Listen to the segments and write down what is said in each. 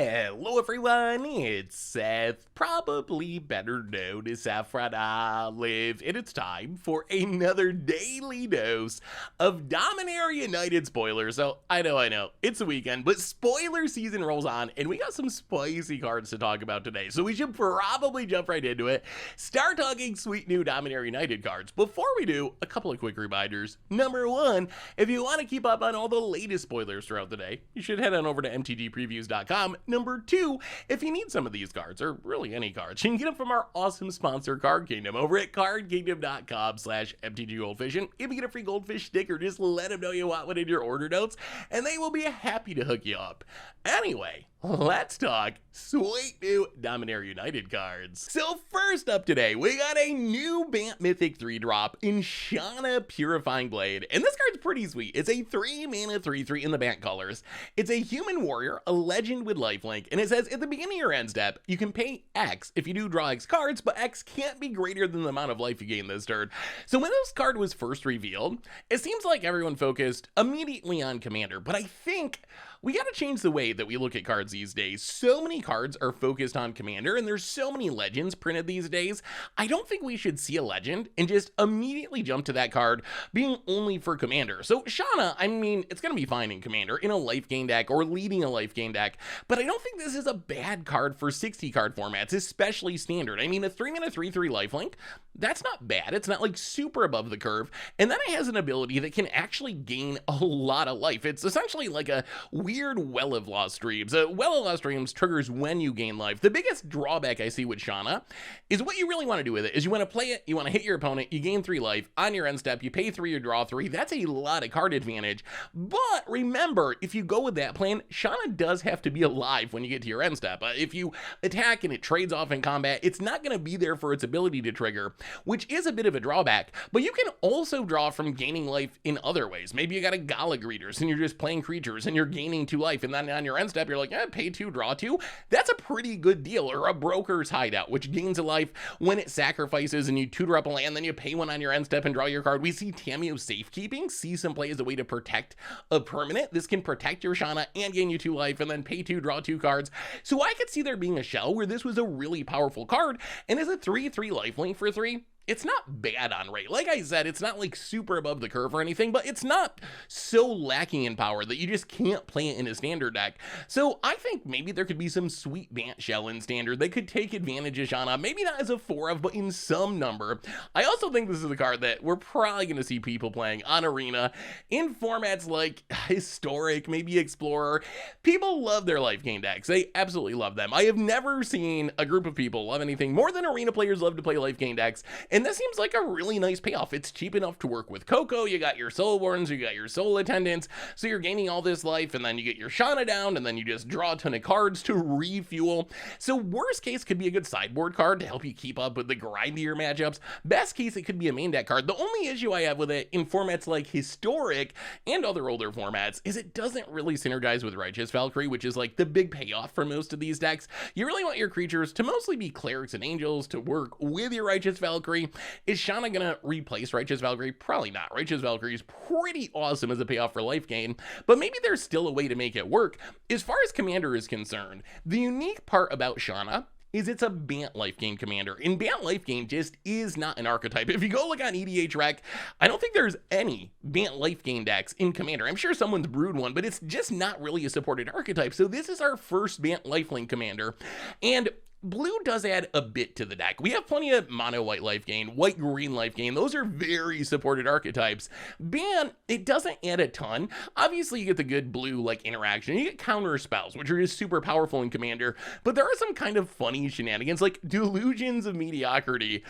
Hello everyone, it's Seth, probably better known as Saffron Olive, and it's time for another daily dose of Dominaria United spoilers. So, I know, it's the weekend, but spoiler season rolls on, and we got some spicy cards to talk about today, so we should probably jump right into it. Start talking sweet new Dominaria United cards. Before we do, a couple of quick reminders. Number one, if you want to keep up on all the latest spoilers throughout the day, you should head on over to MTGPreviews.com. Number two, if you need some of these cards, or really any cards, you can get them from our awesome sponsor, Card Kingdom, over at cardkingdom.com/MTGGoldfish. And if you get a free goldfish sticker, just let them know you want one in your order notes, and they will be happy to hook you up. Anyway, let's talk sweet new Dominaria United cards. So first up today, we got a new Bant Mythic 3-drop in Shanna Purifying Blade, and this card's pretty sweet. It's a 3-mana 3/3 in the Bant colors. It's a human warrior, a legend with lifelink, and it says at the beginning of your end step, you can pay X if you do draw X cards, but X can't be greater than the amount of life you gain this turn. So when this card was first revealed, it seems like everyone focused immediately on Commander, but I think we gotta change the way that we look at cards these days. So many cards are focused on Commander, and there's so many legends printed these days. I don't think we should see a legend and just immediately jump to that card being only for Commander. So Shanna, I mean, it's gonna be fine in Commander, in a life gain deck, or leading a life gain deck, but I don't think this is a bad card for 60 card formats, especially Standard. I mean, a 3-mana 3/3 lifelink, that's not bad. It's not like super above the curve, and then it has an ability that can actually gain a lot of life. It's essentially like a weird Well of Lost Dreams. Well of Lost Dreams triggers when you gain life. The biggest drawback I see with Shanna is what you really want to do with it is you want to play it, you want to hit your opponent, you gain 3 life, on your end step, you pay 3 or draw 3. That's a lot of card advantage. But remember, if you go with that plan, Shanna does have to be alive when you get to your end step. If you attack and it trades off in combat, it's not going to be there for its ability to trigger, which is a bit of a drawback. But you can also draw from gaining life in other ways. Maybe you got a Gala Greeters and you're just playing creatures and you're gaining 2 life, and then on your end step you're like, pay 2, draw 2. That's a pretty good deal. Or a Broker's Hideout, which gains a life when it sacrifices, and you tutor up a land, then you pay 1 on your end step and draw your card. We see Tamiyo Safekeeping see some play as a way to protect a permanent. This can protect your Shanna and gain you 2 life, and then pay 2, draw 2 cards. So I could see there being a shell where this was a really powerful card, and as a 3/3 lifelink for 3, it's not bad on rate. Like I said, it's not like super above the curve or anything, but it's not so lacking in power that you just can't play it in a Standard deck. So I think maybe there could be some sweet Bant shell in Standard that could take advantage of Shanna, maybe not as a 4 of, but in some number. I also think this is a card that we're probably going to see people playing on Arena in formats like Historic, maybe Explorer. People love their life gain decks. They absolutely love them. I have never seen a group of people love anything more than Arena players love to play life gain decks. And this seems like a really nice payoff. It's cheap enough to work with Coco. You got your Soulborns, you got your Soul Attendants, so you're gaining all this life, and then you get your Shanna down, and then you just draw a ton of cards to refuel. So worst case could be a good sideboard card to help you keep up with the grindier matchups. Best case, it could be a main deck card. The only issue I have with it in formats like Historic and other older formats is it doesn't really synergize with Righteous Valkyrie, which is like the big payoff for most of these decks. You really want your creatures to mostly be Clerics and Angels to work with your Righteous Valkyrie. Is Shanna gonna replace Righteous Valkyrie? Probably not. Righteous Valkyrie is pretty awesome as a payoff for life gain, but maybe there's still a way to make it work. As far as Commander is concerned, the unique part about Shanna is it's a Bant life gain commander, and Bant life gain just is not an archetype. If you go look on EDH Rec, I don't think there's any Bant life gain decks in Commander. I'm sure someone's brewed one, but it's just not really a supported archetype. So this is our first Bant lifelink commander, and Blue does add a bit to the deck. We have plenty of mono white life gain, white green life gain. Those are very supported archetypes. Ban, it doesn't add a ton. Obviously, you get the good blue like interaction. You get counter spells, which are just super powerful in Commander. But there are some kind of funny shenanigans like Delusions of Mediocrity.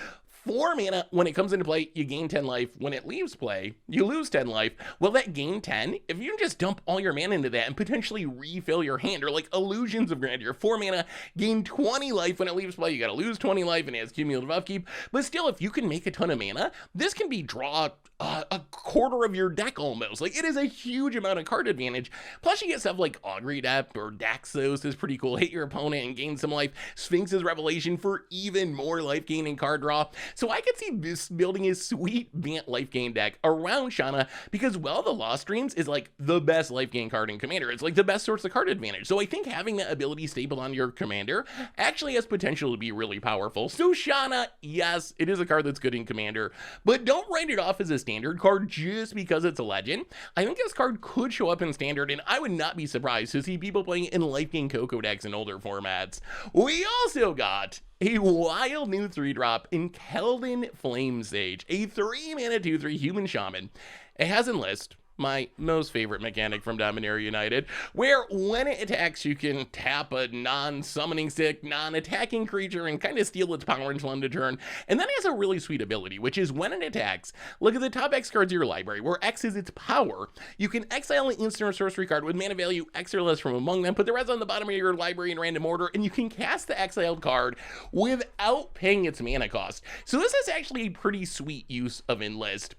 4 mana, when it comes into play, you gain 10 life. When it leaves play, you lose 10 life. Well, that gain 10, if you can just dump all your mana into that and potentially refill your hand, or like Illusions of Grandeur, 4 mana, gain 20 life. When it leaves play, you gotta lose 20 life, and it has cumulative upkeep. But still, if you can make a ton of mana, this can be draw a quarter of your deck almost. Like, it is a huge amount of card advantage. Plus, you get stuff like Augury Depth or Daxos is pretty cool. Hit your opponent and gain some life. Sphinx's Revelation for even more life gain and card draw. So I could see this building a sweet Bant life gain deck around Shanna because, well, the Lost Dreams is like the best life gain card in Commander. It's like the best source of card advantage. So I think having that ability stapled on your Commander actually has potential to be really powerful. So Shanna, yes, it is a card that's good in Commander, but don't write it off as a standard card just because it's a legend. I think this card could show up in Standard, and I would not be surprised to see people playing in life gain Coco decks in older formats. We also got a wild new 3-drop in Keldon Flamesage, a 3-mana 2/3 human shaman. It has Enlist, my most favorite mechanic from Dominaria United, where when it attacks, you can tap a non-summoning stick, non-attacking creature and kind of steal its power until end of turn. And then it has a really sweet ability, which is when it attacks, look at the top X cards of your library, where X is its power. You can exile an instant or sorcery card with mana value X or less from among them, put the rest on the bottom of your library in random order, and you can cast the exiled card without paying its mana cost. So this is actually a pretty sweet use of Enlist.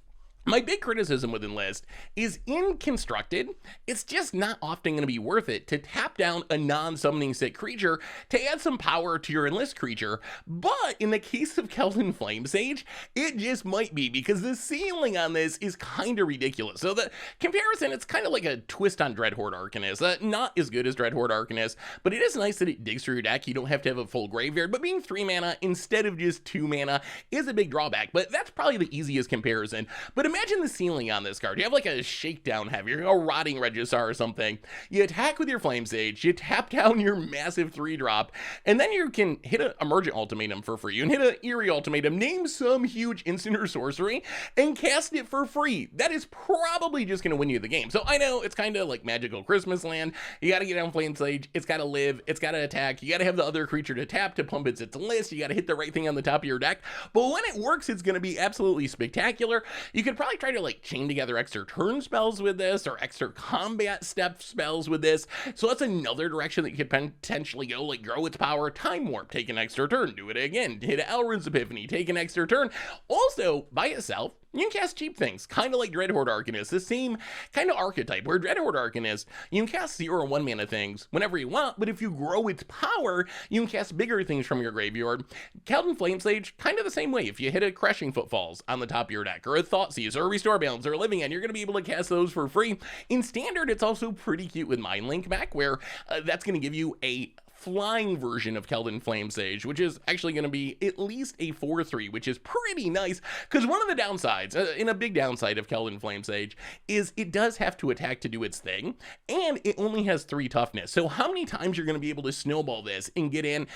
My big criticism with Enlist is in Constructed, it's just not often going to be worth it to tap down a non-summoning stick creature to add some power to your Enlist creature, but in the case of Keldon Flamesage, it just might be because the ceiling on this is kind of ridiculous. So the comparison, it's kind of like a twist on Dreadhorde Arcanist, not as good as Dreadhorde Arcanist, but it is nice that it digs through your deck. You don't have to have a full graveyard, but being 3 mana instead of just 2 mana is a big drawback, but that's probably the easiest comparison. But imagine the ceiling on this card. You have like a Shakedown Heavy, or a Rotting Registrar or something. You attack with your Flamesage, you tap down your massive 3-drop, and then you can hit an Emergent Ultimatum for free. You can hit an Eerie Ultimatum, name some huge instant or sorcery, and cast it for free. That is probably just going to win you the game. So I know it's kind of like Magical Christmas Land. You got to get down Flamesage, it's got to live, it's got to attack, you got to have the other creature to tap to pump its list, you got to hit the right thing on the top of your deck. But when it works, it's going to be absolutely spectacular. You could probably try to like chain together extra turn spells with this, or extra combat step spells with this. So that's another direction that you could potentially go, like grow its power, Time Warp, take an extra turn, do it again, hit Elrond's Epiphany, take an extra turn. Also, by itself, you can cast cheap things, kind of like Dreadhorde Arcanist, the same kind of archetype, where Dreadhorde Arcanist, you can cast 0 and 1 mana things whenever you want, but if you grow its power, you can cast bigger things from your graveyard. Keldon Flamesage, kind of the same way. If you hit a Crushing Footfalls on the top of your deck, or a Thoughtseize, or a Restore Balance, or a Living End, you're going to be able to cast those for free. In Standard, it's also pretty cute with Mind Link back, where that's going to give you a flying version of Keldon Flamesage, which is actually going to be at least a 4/3, which is pretty nice, because one of the downsides, in a big downside of Keldon Flamesage, is it does have to attack to do its thing, and it only has 3 toughness. So how many times you're going to be able to snowball this and get in,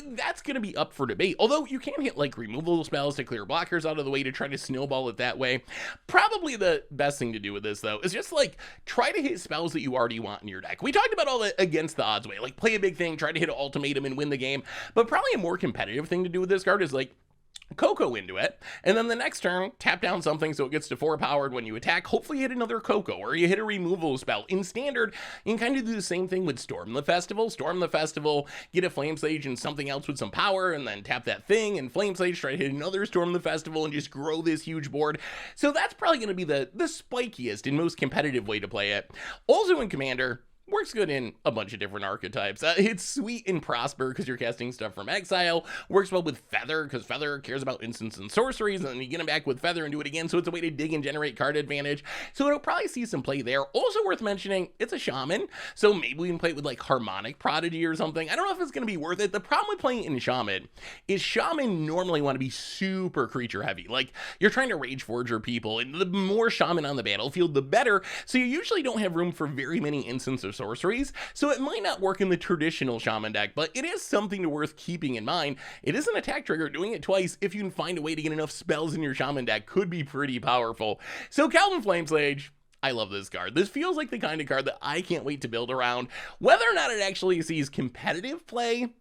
that's going to be up for debate. Although you can hit like removal spells to clear blockers out of the way to try to snowball it that way. Probably the best thing to do with this, though, is just like try to hit spells that you already want in your deck. We talked about all the against the odds way, like play a big thing, try to hit an ultimatum and win the game, but probably a more competitive thing to do with this card is like Coco into it, and then the next turn, tap down something so it gets to 4 powered when you attack. Hopefully you hit another Coco, or you hit a removal spell. In Standard, you can kind of do the same thing with Storm the Festival, get a Flamesage and something else with some power, and then tap that thing, and Flamesage, try to hit another Storm the Festival, and just grow this huge board. So that's probably going to be the spikiest and most competitive way to play it. Also in Commander, works good in a bunch of different archetypes. It's sweet in Prosper because you're casting stuff from exile. Works well with Feather because Feather cares about instants and sorceries, and then you get them back with Feather and do it again, so it's a way to dig and generate card advantage. So it'll probably see some play there. Also worth mentioning, it's a Shaman, so maybe we can play it with like Harmonic Prodigy or something. I don't know if it's going to be worth it. The problem with playing in Shaman is Shaman normally want to be super creature heavy. Like you're trying to Rage Forger people, and the more Shaman on the battlefield, the better. So you usually don't have room for very many instants or sorceries, so it might not work in the traditional Shaman deck, but it is something worth keeping in mind. It is an attack trigger. Doing it twice, if you can find a way to get enough spells in your Shaman deck, could be pretty powerful. So Keldon Flamesage, I love this card. This feels like the kind of card that I can't wait to build around. Whether or not it actually sees competitive play,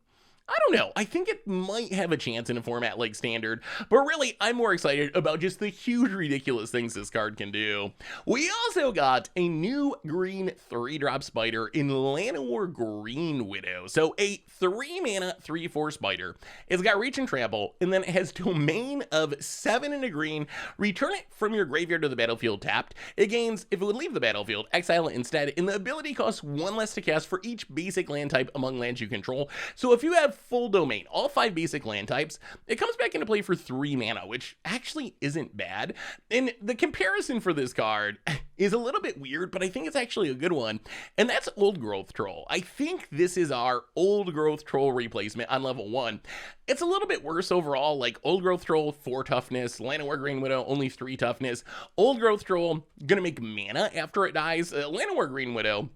I don't know. I think it might have a chance in a format like Standard, but really, I'm more excited about just the huge, ridiculous things this card can do. We also got a new green 3-drop spider in Llanowar Greenwidow. So a 3-mana 3/4 spider. It's got reach and trample, and then it has domain of 7 and a green. Return it from your graveyard to the battlefield tapped. It gains, if it would leave the battlefield, exile it instead, and the ability costs 1 less to cast for each basic land type among lands you control. So if you have full domain, all 5 basic land types. It comes back into play for 3 mana, which actually isn't bad. And the comparison for this card is a little bit weird, but I think it's actually a good one. And that's Old Growth Troll. I think this is our Old Growth Troll replacement on level 1. It's a little bit worse overall, like Old Growth Troll, 4 toughness, Llanowar Greenwidow, only 3 toughness. Old Growth Troll, gonna make mana after it dies. Llanowar Greenwidow,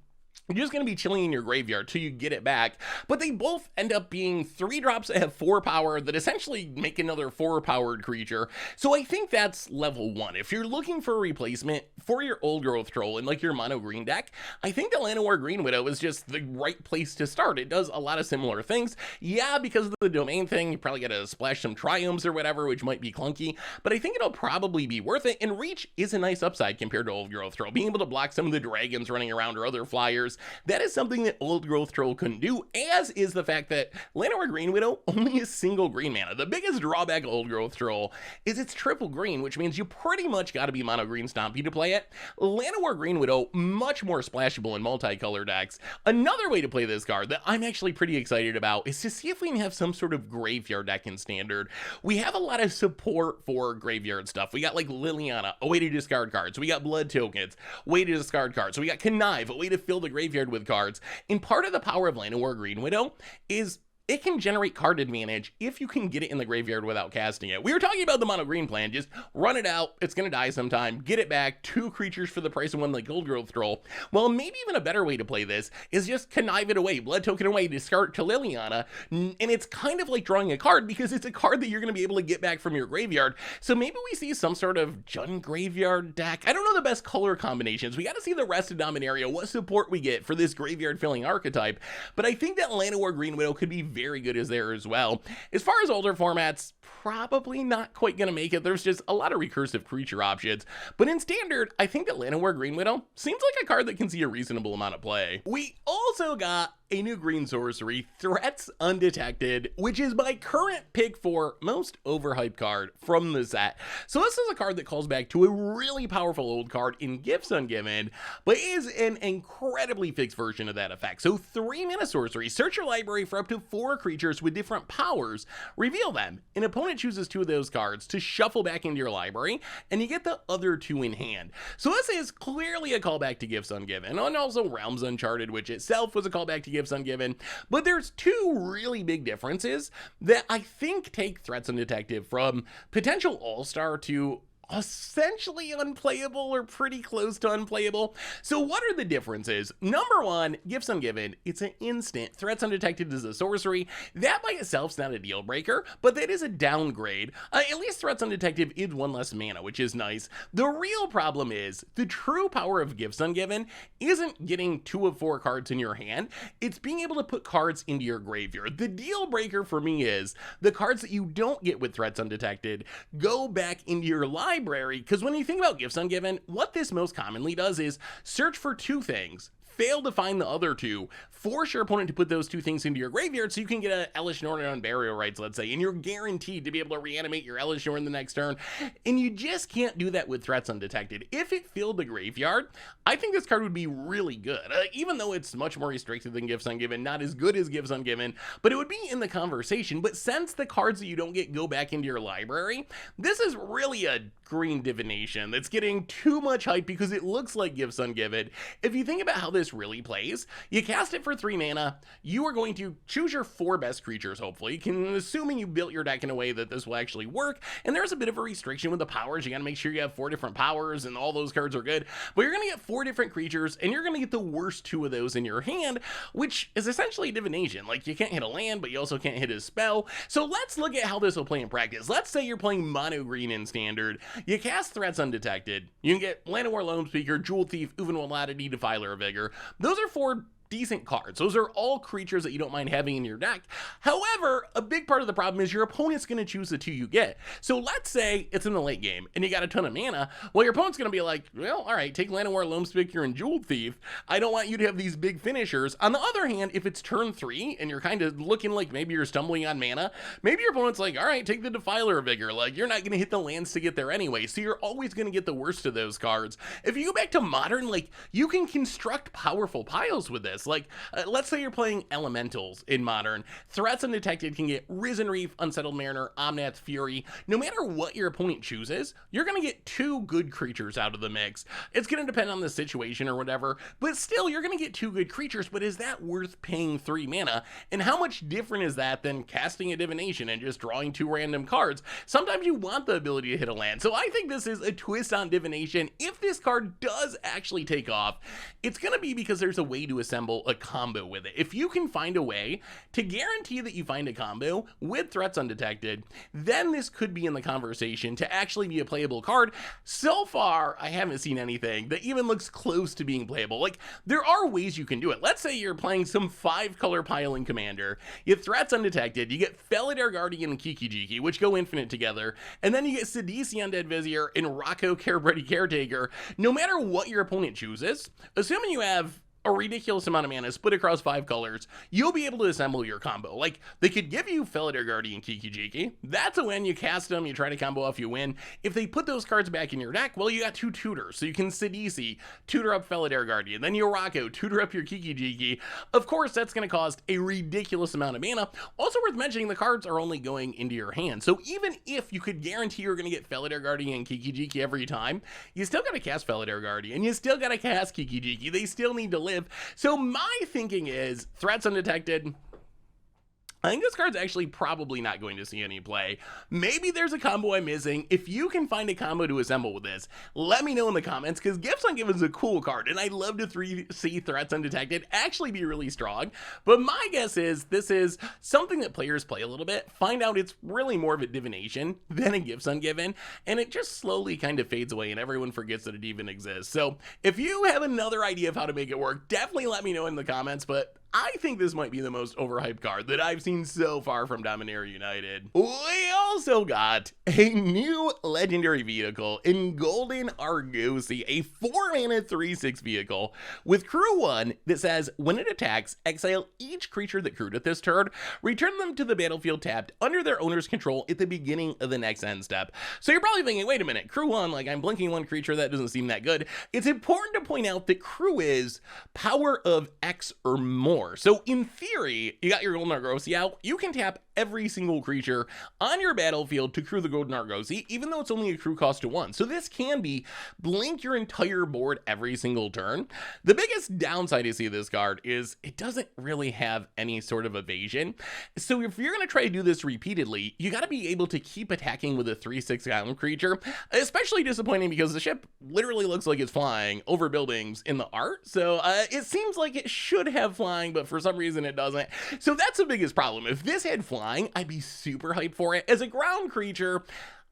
you're just going to be chilling in your graveyard till you get it back, but they both end up being 3 drops that have 4 power that essentially make another 4 powered creature. So I think that's level 1. If you're looking for a replacement for your Old Growth Troll in like your mono green deck, I think the Llanowar Greenwidow is just the right place to start. It does a lot of similar things. Yeah, because of the domain thing, you probably got to splash some Triomes or whatever, which might be clunky, but I think it'll probably be worth it. And reach is a nice upside compared to Old Growth Troll. Being able to block some of the dragons running around or other flyers, that is something that Old Growth Troll couldn't do, as is the fact that Llanowar Greenwidow only is single green mana. The biggest drawback of Old Growth Troll is it's triple green, which means you pretty much got to be mono green stompy to play it. Llanowar Greenwidow, much more splashable in multicolor decks. Another way to play this card that I'm actually pretty excited about is to see if we can have some sort of graveyard deck in Standard. We have a lot of support for graveyard stuff. We got like Liliana, a way to discard cards. We got Blood Tokens, a way to discard cards. So we got Connive, a way to fill the graveyard with cards. And part of the power of Llanowar Greenwidow is it can generate card advantage if you can get it in the graveyard without casting it. We were talking about the mono green plan, just run it out, it's gonna die sometime, get it back, 2 creatures for the price of 1 like Old Growth Troll. Well, maybe even a better way to play this is just connive it away, blood token away, discard to Liliana, and it's kind of like drawing a card because it's a card that you're gonna be able to get back from your graveyard. So maybe we see some sort of Jund graveyard deck. I don't know the best color combinations. We gotta see the rest of Dominaria, what support we get for this graveyard filling archetype, but I think that Llanowar Greenwidow could be very good as there as well. As far as older formats, probably not quite gonna make it. There's just a lot of recursive creature options, but in Standard, I think that Llanowar Greenwidow seems like a card that can see a reasonable amount of play. We also got a new green sorcery, Threats Undetected, which is my current pick for most overhyped card from the set. So this is a card that calls back to a really powerful old card in Gifts Ungiven, but is an incredibly fixed version of that effect. So 3 mana sorcery, search your library for up to 4 creatures with different powers, reveal them. An opponent chooses 2 of those cards to shuffle back into your library, and you get the other 2 in hand. So this is clearly a callback to Gifts Ungiven, and also Realms Uncharted, which itself was a callback to Gifts Ungiven, but there's 2 really big differences that I think take Threats Undetected from potential all-star to essentially unplayable or pretty close to unplayable. So what are the differences? Number 1, Gifts Ungiven, it's an instant. Threats Undetected is a sorcery. That by itself's not a deal breaker, but that is a downgrade. At least Threats Undetected is 1 less mana, which is nice. The real problem is the true power of Gifts Ungiven isn't getting 2 of 4 cards in your hand. It's being able to put cards into your graveyard. The deal breaker for me is the cards that you don't get with Threats Undetected go back into your library, because when you think about Gifts Ungiven, what this most commonly does is search for 2 things, fail to find the other 2, force your opponent to put those 2 things into your graveyard so you can get a Elesh Norn on Burial Rites, let's say, and you're guaranteed to be able to reanimate your Elesh Norn the next turn, and you just can't do that with Threats Undetected. If it filled the graveyard, I think this card would be really good, even though it's much more restricted than Gifts Ungiven, not as good as Gifts Ungiven, but it would be in the conversation. But since the cards that you don't get go back into your library, this is really a green divination that's getting too much hype because it looks like Gifts Ungiven. If you think about how this really plays, you cast it for 3 mana, you are going to choose your 4 best creatures, hopefully, assuming you built your deck in a way that this will actually work, and there's a bit of a restriction with the powers. You gotta make sure you have 4 different powers and all those cards are good, but you're gonna get 4 different creatures and you're gonna get the worst 2 of those in your hand, which is essentially divination. Like, you can't hit a land, but you also can't hit a spell. So let's look at how this will play in practice. Let's say you're playing mono green in Standard, you cast Threats Undetected, you can get Llanowar Loam Speaker, Jewel Thief, Uven Oladity, Defiler of Vigor. Those are 4 decent cards. Those are all creatures that you don't mind having in your deck. However, a big part of the problem is your opponent's going to choose the 2 you get. So let's say it's in the late game and you got a ton of mana. Well, your opponent's going to be like, well, all right, take Llanowar Loam Speaker and Jewel Thief. I don't want you to have these big finishers. On the other hand, if it's turn 3 and you're kind of looking like maybe you're stumbling on mana, maybe your opponent's like, all right, take the Defiler of Vigor. Like, you're not going to hit the lands to get there anyway. So you're always going to get the worst of those cards. If you go back to Modern, like, you can construct powerful piles with this. this. Like, let's say you're playing elementals in Modern. Threats Undetected can get Risen Reef, Unsettled Mariner, Omnath's Fury. No matter what your opponent chooses, you're going to get 2 good creatures out of the mix. It's going to depend on the situation or whatever, but still, you're going to get 2 good creatures, but is that worth paying 3 mana? And how much different is that than casting a Divination and just drawing 2 random cards? Sometimes you want the ability to hit a land, so I think this is a twist on Divination. If this card does actually take off, it's going to be because there's a way to assemble a combo with it. If you can find a way to guarantee that you find a combo with Threats Undetected, then this could be in the conversation to actually be a playable card. So far, I haven't seen anything that even looks close to being playable. Like, there are ways you can do it. Let's say you're playing some 5-color piling commander, you have Threats Undetected, you get Felidar Guardian and Kiki-Jiki, which go infinite together, and then you get Sidisi Undead Vizier and Rocco Carebredy Caretaker. No matter what your opponent chooses, assuming you have a ridiculous amount of mana split across 5 colors, you'll be able to assemble your combo. Like, they could give you Felidar Guardian Kiki-Jiki. That's a win. You cast them, you try to combo off, you win. If they put those cards back in your deck, well, you got 2 tutors. So you can Sidisi, tutor up Felidar Guardian, then you Rocco, tutor up your Kiki-Jiki. Of course, that's going to cost a ridiculous amount of mana. Also worth mentioning, the cards are only going into your hand. So even if you could guarantee you're going to get Felidar Guardian and Kiki-Jiki every time, you still got to cast Felidar Guardian. You still got to cast Kiki-Jiki. They still need to live. So my thinking is Threats Undetected. I think this card's actually probably not going to see any play. Maybe there's a combo I'm missing. If you can find a combo to assemble with this, let me know in the comments, because Gifts on Given's a cool card, and I'd love to see Threats Undetected actually be really strong. But my guess is this is something that players play a little bit, find out it's really more of a divination than a Gifts Ungiven, and it just slowly kind of fades away, and everyone forgets that it even exists. So if you have another idea of how to make it work, definitely let me know in the comments, but I think this might be the most overhyped card that I've seen so far from Dominaria United. We also got a new legendary vehicle in Golden Argosy, a 4-mana 3/6 vehicle with Crew 1 that says, when it attacks, exile each creature that crewed at this turn, return them to the battlefield tapped under their owner's control at the beginning of the next end step. So you're probably thinking, wait a minute, Crew 1, like, I'm blinking 1 creature, that doesn't seem that good. It's important to point out that Crew is power of X or more. So in theory, you got your Golden Argosy out, you can tap every single creature on your battlefield to crew the Golden Argosy, even though it's only a crew cost to 1. So this can be blink your entire board every single turn. The biggest downside I see of this card is it doesn't really have any sort of evasion. So if you're going to try to do this repeatedly, you got to be able to keep attacking with a 3/6 island creature, especially disappointing because the ship literally looks like it's flying over buildings in the art. So it seems like it should have flying, but for some reason it doesn't. So that's the biggest problem. If this had flying, I'd be super hyped for it. As a ground creature,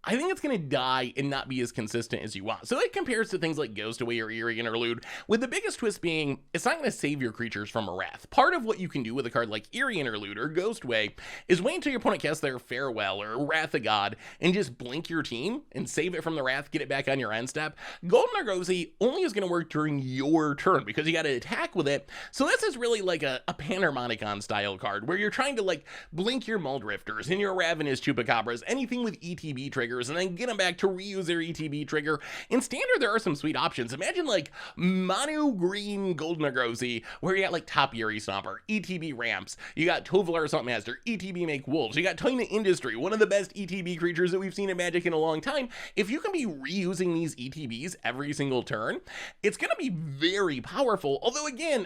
I think it's going to die and not be as consistent as you want. So it compares to things like Ghost Away or Eerie Interlude, with the biggest twist being it's not going to save your creatures from a wrath. Part of what you can do with a card like Eerie Interlude or Ghost Way is wait until your opponent casts their Farewell or Wrath of God and just blink your team and save it from the wrath, get it back on your end step. Golden Argosy only is going to work during your turn because you got to attack with it. So this is really like a Panharmonicon style card where you're trying to like blink your Muldrifters and your Ravenous Chupacabras, anything with ETB triggers, and then get them back to reuse their ETB trigger. In Standard, there are some sweet options. Imagine like Mono Green Golden Argosy, where you got like Topiary Stomper, ETB Ramps, you got Tovolar Assault Master, ETB Make Wolves, you got Tiny Industry, one of the best ETB creatures that we've seen in Magic in a long time. If you can be reusing these ETBs every single turn, it's going to be very powerful. Although again,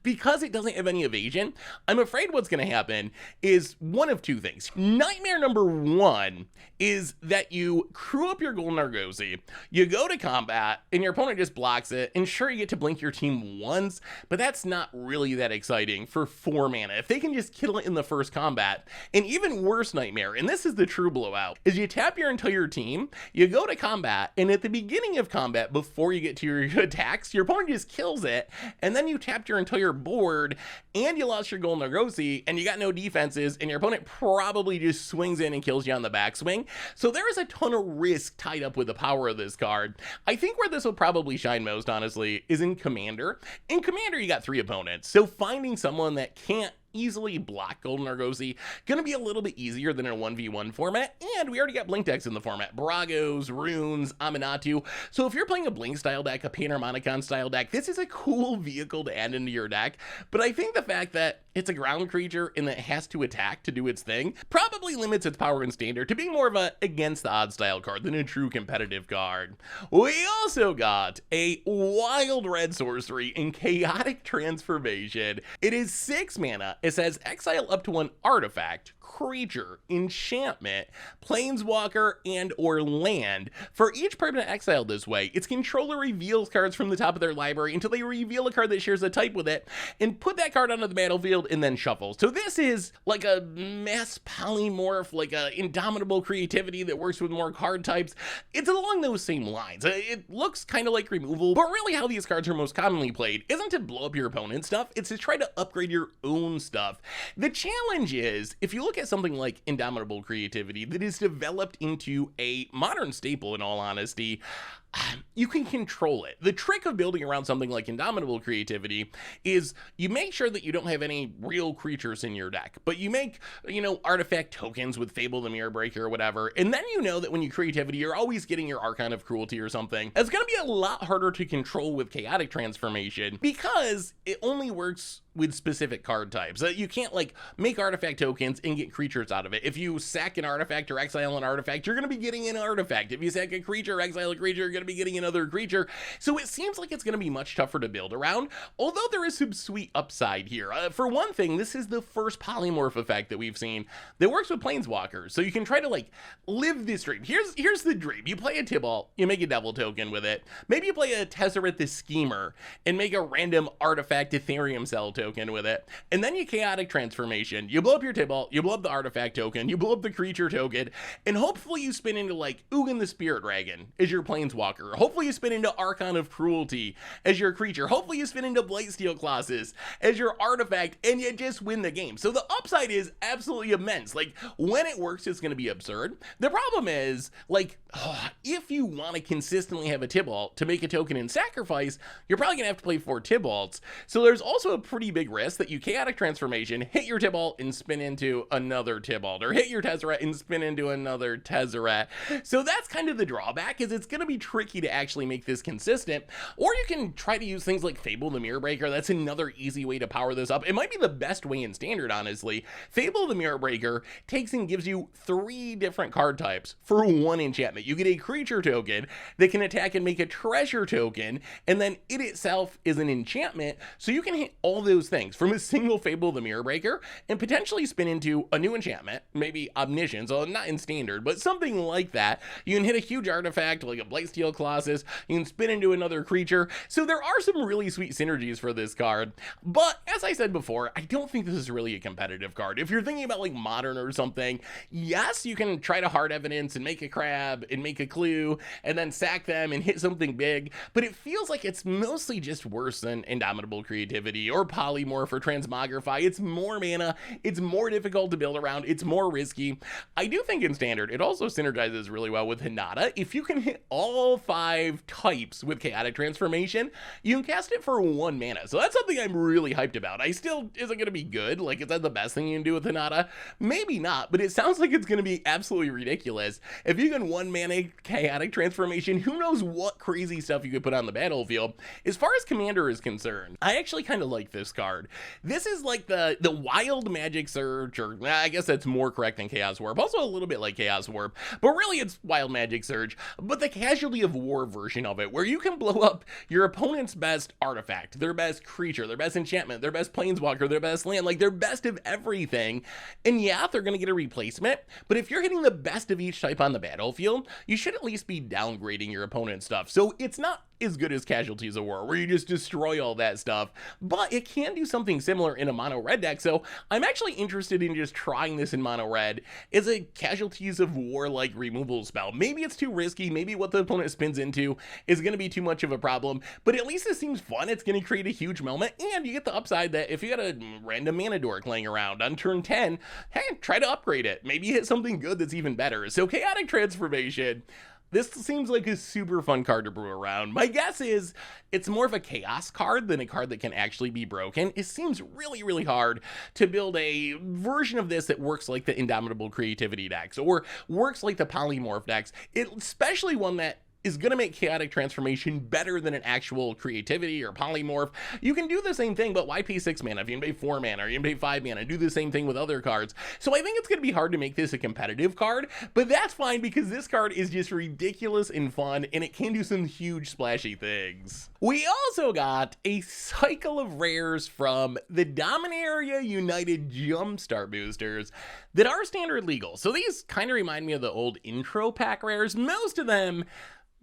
because it doesn't have any evasion, I'm afraid what's going to happen is one of 2 things. Nightmare number 1 is that you crew up your Golden Argosy, you go to combat, and your opponent just blocks it, and sure, you get to blink your team once, but that's not really that exciting for 4 mana. If they can just kill it in the first combat, an even worse nightmare, and this is the true blowout, is you tap your entire team, you go to combat, and at the beginning of combat, before you get to your attacks, your opponent just kills it, and then you tapped your entire board, and you lost your Golden Argosy, and you got no defenses, and your opponent probably just swings in and kills you on the backswing. So there is a ton of risk tied up with the power of this card. I think where this will probably shine most, honestly, is in Commander. In Commander, you got 3 opponents, so finding someone that can't easily block Golden Argosy. Gonna be a little bit easier than in a 1v1 format, and we already got blink decks in the format. Bragos, Runes, Aminatu. So if you're playing a blink style deck, a Panharmonicon style deck, this is a cool vehicle to add into your deck. But I think the fact that it's a ground creature and that it has to attack to do its thing probably limits its power in standard to being more of a against the odds style card than a true competitive card. We also got a wild red sorcery in Chaotic Transformation. It is 6 mana. It says exile up to 1 artifact, creature, enchantment, planeswalker, and or land. For each permanent exiled this way, its controller reveals cards from the top of their library until they reveal a card that shares a type with it and put that card onto the battlefield and then shuffle. So this is like a Mass Polymorph, like a Indomitable Creativity that works with more card types. It's along those same lines. It looks kind of like removal, but really how these cards are most commonly played isn't to blow up your opponent's stuff, it's to try to upgrade your own stuff. The challenge is, if you look at something like Indomitable Creativity that is developed into a modern staple, in all honesty, you can control it. The trick of building around something like Indomitable Creativity is you make sure that you don't have any real creatures in your deck, but you make, artifact tokens with Fable the Mirror Breaker or whatever, and then you know that when you Creativity, you're always getting your Archon of Cruelty or something. It's going to be a lot harder to control with Chaotic Transformation because it only works with specific card types. You can't make artifact tokens and get creatures out of it. If you sack an artifact or exile an artifact, you're going to be getting an artifact. If you sack a creature or exile a creature, you're going to be getting another creature. So it seems like it's going to be much tougher to build around, although there is some sweet upside here. For one thing, this is the first polymorph effect that we've seen that works with planeswalkers. So you can try to live this dream. Here's the dream. You play a Tibalt, you make a devil token with it. Maybe you play a Tezzeret the Schemer and make a random artifact Ethereum Cell token with it. And then you Chaotic Transformation. You blow up your Tibalt, you blow up the artifact token, you blow up the creature token, and hopefully you spin into Ugin the Spirit Dragon as your planeswalker. Hopefully you spin into Archon of Cruelty as your creature. Hopefully you spin into Blightsteel Colossus as your artifact, and you just win the game. So the upside is absolutely immense. When it works, it's going to be absurd. The problem is, if you want to consistently have a Tibalt to make a token in sacrifice, you're probably going to have to play 4 Tibalts. So there's also a pretty big risk that you Chaotic Transformation, hit your Tibalt, and spin into another Tibalt, or hit your Tezzeret and spin into another Tezzeret. So that's kind of the drawback, is it's going to be tricky to actually make this consistent. Or you can try to use things like Fable the Mirror Breaker. That's another easy way to power this up. It might be the best way in standard, honestly. Fable the Mirror Breaker takes and gives you 3 different card types for 1 enchantment. You get a creature token that can attack and make a treasure token, and then it itself is an enchantment, so you can hit all those things from a single Fable the Mirror Breaker and potentially spin into a new enchantment, maybe Omniscience, so not in standard, but something like that. You can hit a huge artifact like a Blightsteel Colossus, you can spin into another creature. So there are some really sweet synergies for this card, but as I said before, I don't think this is really a competitive card. If you're thinking about modern or something, yes, you can try to hard evidence and make a crab and make a clue and then sack them and hit something big, but it feels like it's mostly just worse than Indomitable Creativity or Polymorph or Transmogrify. It's more mana, it's more difficult to build around, it's more risky. I do think in standard it also synergizes really well with Hinata. If you can hit all 5 types with Chaotic Transformation, you can cast it for 1 mana. So that's something I'm really hyped about. I still isn't going to be good. Is that the best thing you can do with Hinata? Maybe not, but it sounds like it's going to be absolutely ridiculous. If you can 1 mana Chaotic Transformation, who knows what crazy stuff you could put on the battlefield. As far as Commander is concerned, I actually kind of like this card. This is the Wild Magic Surge, or I guess that's more correct than Chaos Warp. Also a little bit like Chaos Warp, but really it's Wild Magic Surge, but the Casualty of War version of it, where you can blow up your opponent's best artifact, their best creature, their best enchantment, their best planeswalker, their best land, their best of everything. And yeah, they're going to get a replacement, but if you're hitting the best of each type on the battlefield, you should at least be downgrading your opponent's stuff. So it's not as good as Casualties of War, where you just destroy all that stuff, but it can do something similar in a mono red deck. So I'm actually interested in just trying this in mono red as a Casualties of War removal spell. Maybe it's too risky, maybe what the opponent spins into is going to be too much of a problem, but at least it seems fun. It's going to create a huge moment, and you get the upside that if you got a random mana dork laying around on turn 10, hey, try to upgrade it. Maybe hit something good that's even better. So Chaotic Transformation, This seems like a super fun card to brew around. My guess is it's more of a chaos card than a card that can actually be broken. It seems really, really hard to build a version of this that works like the Indomitable Creativity decks or works like the Polymorph decks, especially one that is going to make Chaotic Transformation better than an actual Creativity or Polymorph. You can do the same thing, but why pay 6 mana if you can pay 4 mana or you can pay 5 mana and do the same thing with other cards? So I think it's going to be hard to make this a competitive card, but that's fine because this card is just ridiculous and fun and it can do some huge splashy things. We also got a cycle of rares from the Dominaria United Jumpstart boosters that are standard legal. So these kind of remind me of the old intro pack rares. Most of them,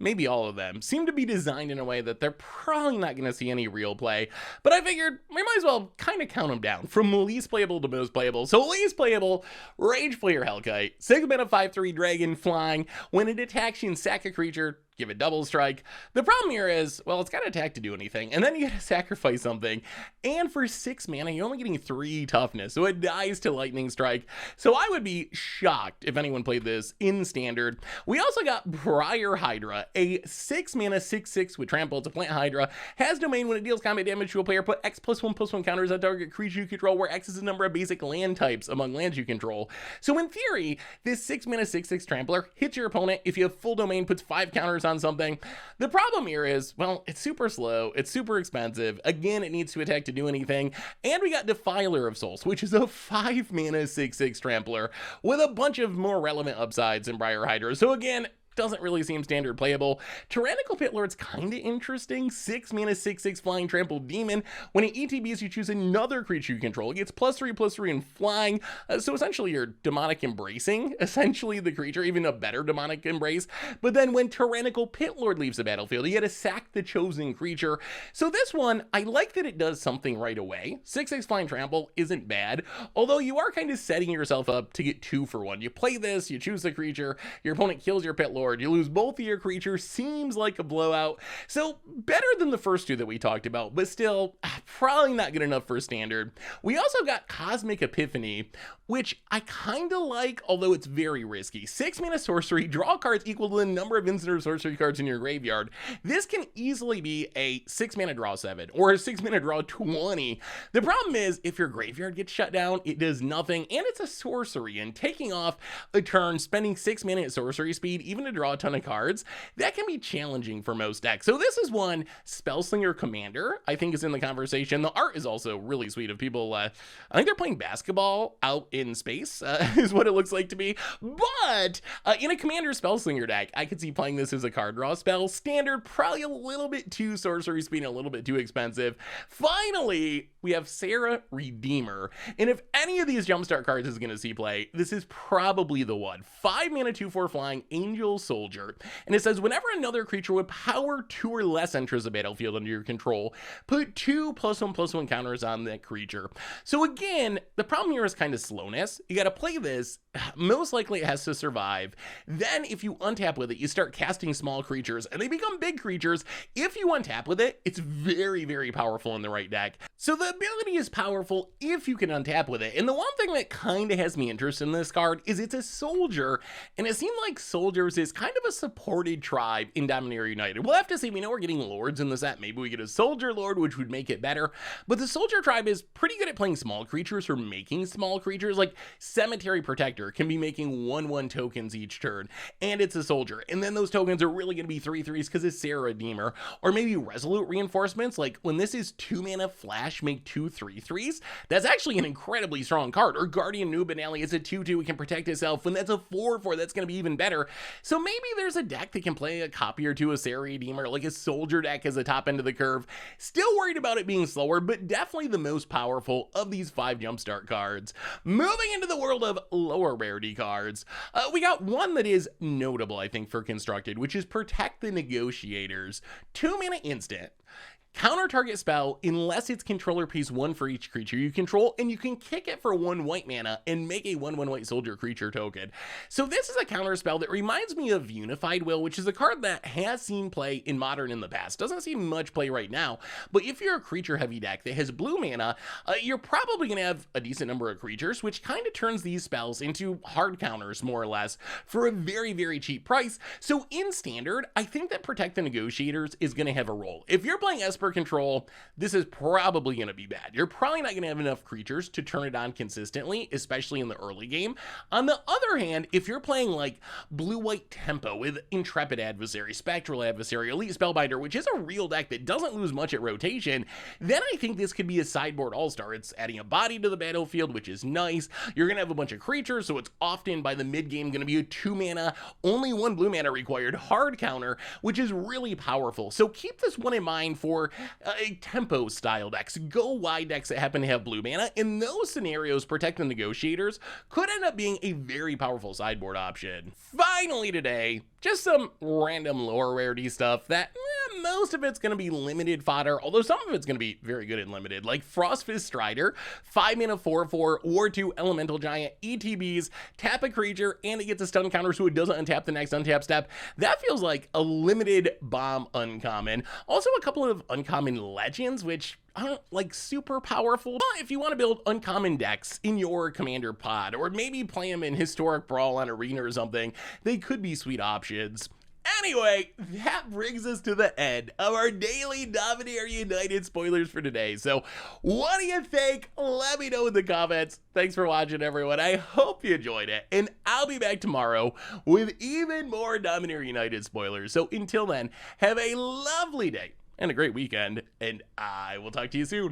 maybe all of them, seem to be designed in a way that they're probably not going to see any real play, but I figured we might as well kind of count them down from least playable to most playable. So least playable, Rage Flayer Hellkite, 6 mana 5/3 dragon flying. When it attacks, you can sack a creature, give it double strike. The problem here is, well, it's got to attack to do anything, and then you gotta sacrifice something, and for 6 mana, you're only getting 3 toughness, so it dies to lightning strike. So I would be shocked if anyone played this in standard. We also got Briar Hydra, a 6 mana 6/6 with trample. It's a plant Hydra, has domain. When it deals combat damage to a player, put X+1/+1 counters on target creature you control, where X is the number of basic land types among lands you control. So in theory, this 6 mana 6/6 trampler hits your opponent. If you have full domain, puts 5 counters on something. The problem here is, well, it's super slow, it's super expensive, again, it needs to attack to do anything, and we got Defiler of Souls, which is a 5 mana 6/6 trampler with a bunch of more relevant upsides in Briar Hydra. So again, doesn't really seem standard playable. Tyrannical Pitlord's kind of interesting. 6 mana 6/6 flying trample demon. When it ETBs, you choose another creature you control. It gets +3/+3 in flying. So essentially you're demonic embracing, essentially the creature, even a better demonic embrace. But then when Tyrannical Pitlord leaves the battlefield, you get to sack the chosen creature. So this one, I like that it does something right away. 6/6 flying trample isn't bad, although you are kind of setting yourself up to get 2 for 1. You play this, you choose the creature, your opponent kills your Pitlord, you lose both of your creatures, seems like a blowout. So better than the first 2 that we talked about, but still probably not good enough for standard. We also got Cosmic Epiphany, which I kind of like, although it's very risky. 6 mana sorcery, draw cards equal to the number of instant or sorcery cards in your graveyard. This can easily be a 6 mana draw 7 or a 6 mana draw 20. The problem is if your graveyard gets shut down, it does nothing, and it's a sorcery, and taking off a turn, spending 6 mana at sorcery speed, even to draw a ton of cards, that can be challenging for most decks. So this is one. Spellslinger Commander, I think, is in the conversation. The art is also really sweet of people, I think they're playing basketball out in space, is what it looks like to me. But in a Commander Spellslinger deck, I could see playing this as a card draw spell. Standard, probably a little bit too sorcery speed, a little bit too expensive. Finally, we have Sarah Redeemer, and if any of these Jumpstart cards is going to see play, this is probably the one. 5 mana 2/4 flying Angel Soldier, and it says whenever another creature with power 2 or less enters the battlefield under your control, put 2 +1/+1 counters on that creature. So again, the problem here is kind of slowness. You got to play this, most likely it has to survive. Then if you untap with it, you start casting small creatures and they become big creatures. If you untap with it, it's very, very powerful in the right deck. So the ability is powerful if you can untap with it. And the one thing that kind of has me interested in this card is it's a soldier, and it seemed like soldiers is kind of a supported tribe in Dominaria United. We'll have to see. We know we're getting lords in the set. Maybe we get a soldier lord, which would make it better. But the soldier tribe is pretty good at playing small creatures or making small creatures. Like Cemetery Protector can be making 1/1 tokens each turn, and it's a soldier. And then those tokens are really going to be 3/3s because it's Sarah Redeemer. Or maybe Resolute Reinforcements. Like when this is 2 mana flash, make 2 3/3s. That's actually an incredibly strong card. Or Guardian New Benali is a 2/2. It can protect itself. When that's a 4/4, that's going to be even better. So maybe there's a deck that can play a copy or two of Sarah Redeemer, like a soldier deck as the top end of the curve. Still worried about it being slower, but definitely the most powerful of these 5 Jumpstart cards. Moving into the world of lower rarity cards, we got one that is notable, I think, for Constructed, which is Protect the Negotiators. 2 mana instant. Counter target spell unless it's controller pays 1 for each creature you control, and you can kick it for 1 white mana and make a 1/1 white soldier creature token. So this is a counter spell that reminds me of Unified Will, which is a card that has seen play in Modern in the past. Doesn't see much play right now, but if you're a creature heavy deck that has blue mana, you're probably going to have a decent number of creatures, which kind of turns these spells into hard counters more or less for a very, very cheap price. So in Standard, I think that Protect the Negotiators is going to have a role. If you're playing Esper Control, this is probably going to be bad. You're probably not going to have enough creatures to turn it on consistently, especially in the early game. On the other hand, if you're playing like blue-white tempo with Intrepid Adversary, Spectral Adversary, Elite Spellbinder, which is a real deck that doesn't lose much at rotation, then I think this could be a sideboard all-star. It's adding a body to the battlefield, which is nice. You're going to have a bunch of creatures, so it's often by the mid-game going to be a 2 mana, only 1 blue mana required hard counter, which is really powerful. So keep this one in mind for a tempo style decks. Go wide decks that happen to have blue mana. In those scenarios, Protect the Negotiators could end up being a very powerful sideboard option. Finally today, just some random lower rarity stuff that most of it's going to be limited fodder, although some of it's going to be very good in limited, like Frostfist Strider, 5 mana 4/4, War 2 Elemental Giant, ETBs, tap a creature, and it gets a stun counter so it doesn't untap the next untap step. That feels like a limited bomb uncommon. Also a couple of uncommon legends, which aren't like super powerful, but if you want to build uncommon decks in your commander pod, or maybe play them in Historic Brawl on Arena or something, they could be sweet options. Anyway, that brings us to the end of our daily Dominaria United spoilers for today. So what do you think? Let me know in the comments. Thanks for watching, everyone. I hope you enjoyed it, and I'll be back tomorrow with even more Dominaria United spoilers. So until then, have a lovely day and a great weekend, and I will talk to you soon.